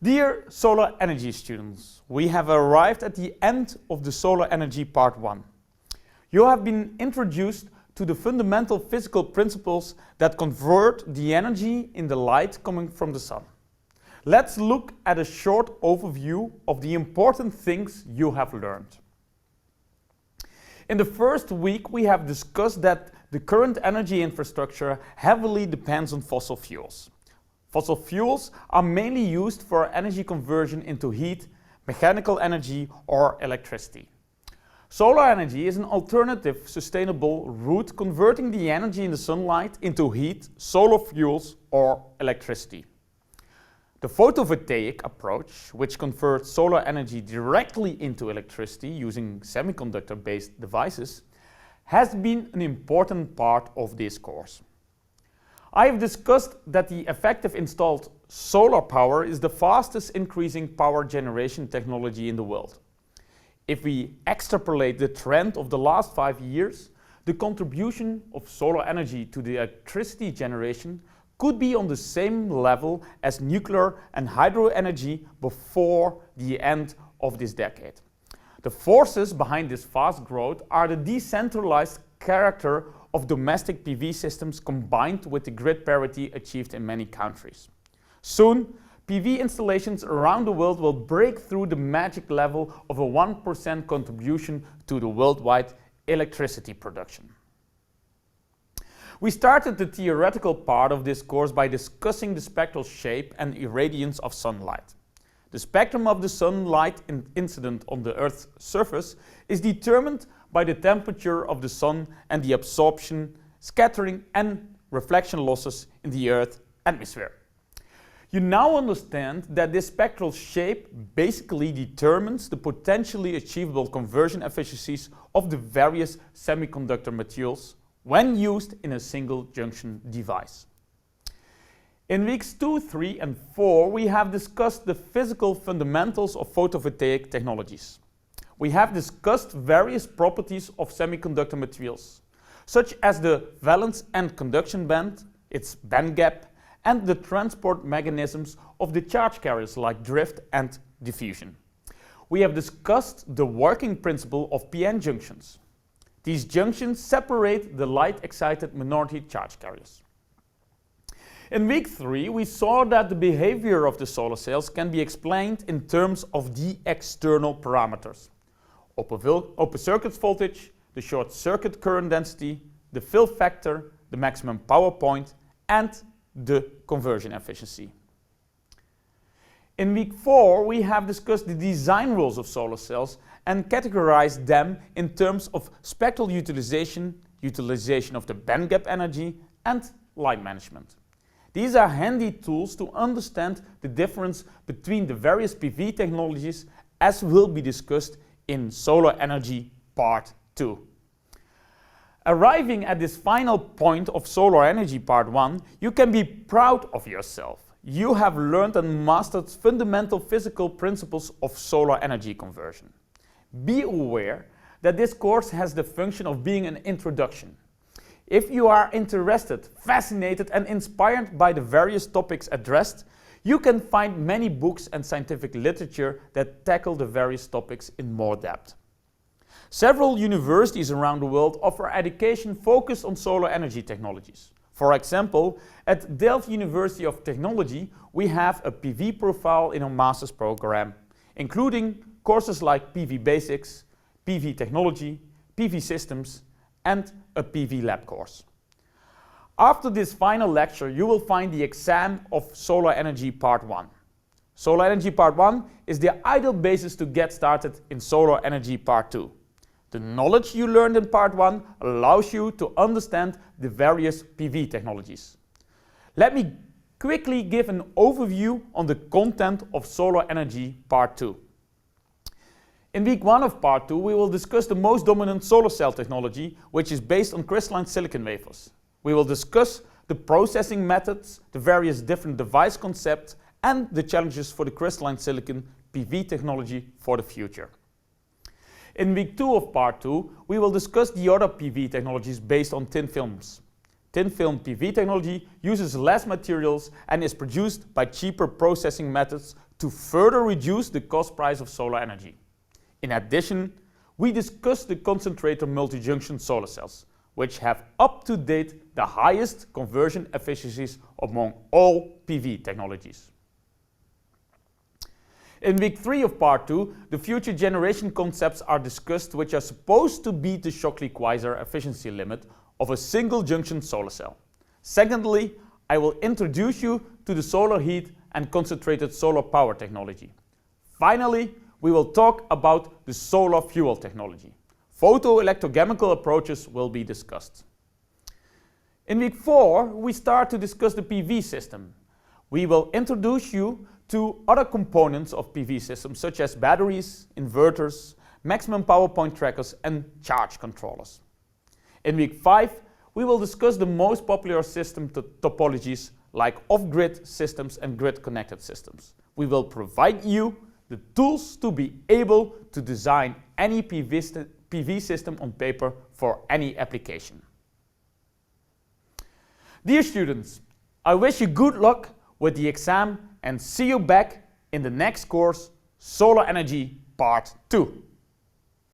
Dear solar energy students, we have arrived at the end of the solar energy part 1. You have been introduced to the fundamental physical principles that convert the energy in the light coming from the sun. Let's look at a short overview of the important things you have learned. In the first week, we have discussed that the current energy infrastructure heavily depends on fossil fuels. Fossil fuels are mainly used for energy conversion into heat, mechanical energy or electricity. Solar energy is an alternative, sustainable route converting the energy in the sunlight into heat, solar fuels or electricity. The photovoltaic approach, which converts solar energy directly into electricity using semiconductor-based devices, has been an important part of this course. I have discussed that the effective installed solar power is the fastest increasing power generation technology in the world. If we extrapolate the trend of the last 5 years, the contribution of solar energy to the electricity generation could be on the same level as nuclear and hydro energy before the end of this decade. The forces behind this fast growth are the decentralized character of domestic PV systems combined with the grid parity achieved in many countries. Soon, PV installations around the world will break through the magic level of a 1% contribution to the worldwide electricity production. We started the theoretical part of this course by discussing the spectral shape and irradiance of sunlight. The spectrum of the sunlight incident on the Earth's surface is determined by the temperature of the sun and the absorption, scattering and reflection losses in the Earth's atmosphere. You now understand that this spectral shape basically determines the potentially achievable conversion efficiencies of the various semiconductor materials when used in a single junction device. In weeks 2, 3 and 4 we have discussed the physical fundamentals of photovoltaic technologies. We have discussed various properties of semiconductor materials, such as the valence and conduction band, its band gap, and the transport mechanisms of the charge carriers like drift and diffusion. We have discussed the working principle of PN junctions. These junctions separate the light-excited minority charge carriers. In week 3, we saw that the behavior of the solar cells can be explained in terms of the external parameters: open circuit voltage, the short circuit current density, the fill factor, the maximum power point, and the conversion efficiency. In week 4, we have discussed the design rules of solar cells and categorized them in terms of spectral utilization, utilization of the bandgap energy, and light management. These are handy tools to understand the difference between the various PV technologies, as will be discussed in Solar Energy Part 2. Arriving at this final point of Solar Energy Part 1, you can be proud of yourself. You have learned and mastered fundamental physical principles of solar energy conversion. Be aware that this course has the function of being an introduction. If you are interested, fascinated and inspired by the various topics addressed, you can find many books and scientific literature that tackle the various topics in more depth. Several universities around the world offer education focused on solar energy technologies. For example, at Delft University of Technology, we have a PV profile in our master's program, including courses like PV Basics, PV Technology, PV Systems, and a PV Lab course. After this final lecture, you will find the exam of Solar Energy Part 1. Solar Energy Part 1 is the ideal basis to get started in Solar Energy Part 2. The knowledge you learned in Part 1 allows you to understand the various PV technologies. Let me quickly give an overview on the content of Solar Energy Part 2. In week 1 of Part 2, we will discuss the most dominant solar cell technology, which is based on crystalline silicon wafers. We will discuss the processing methods, the various different device concepts, and the challenges for the crystalline silicon PV technology for the future. In week 2 of Part 2, we will discuss the other PV technologies based on thin films. Thin film PV technology uses less materials and is produced by cheaper processing methods to further reduce the cost price of solar energy. In addition, we discussed the concentrator multi-junction solar cells, which have up to date the highest conversion efficiencies among all PV technologies. In week 3 of part 2, the future generation concepts are discussed, which are supposed to beat the Shockley-Queisser efficiency limit of a single junction solar cell. Secondly, I will introduce you to the solar heat and concentrated solar power technology. Finally, we will talk about the solar fuel technology. Photoelectrochemical approaches will be discussed. In week 4, we start to discuss the PV system. We will introduce you to other components of PV systems such as batteries, inverters, maximum power point trackers and charge controllers. In week 5, we will discuss the most popular system topologies like off-grid systems and grid-connected systems. We will provide you the tools to be able to design any PV system on paper for any application. Dear students, I wish you good luck with the exam and see you back in the next course, Solar Energy Part 2.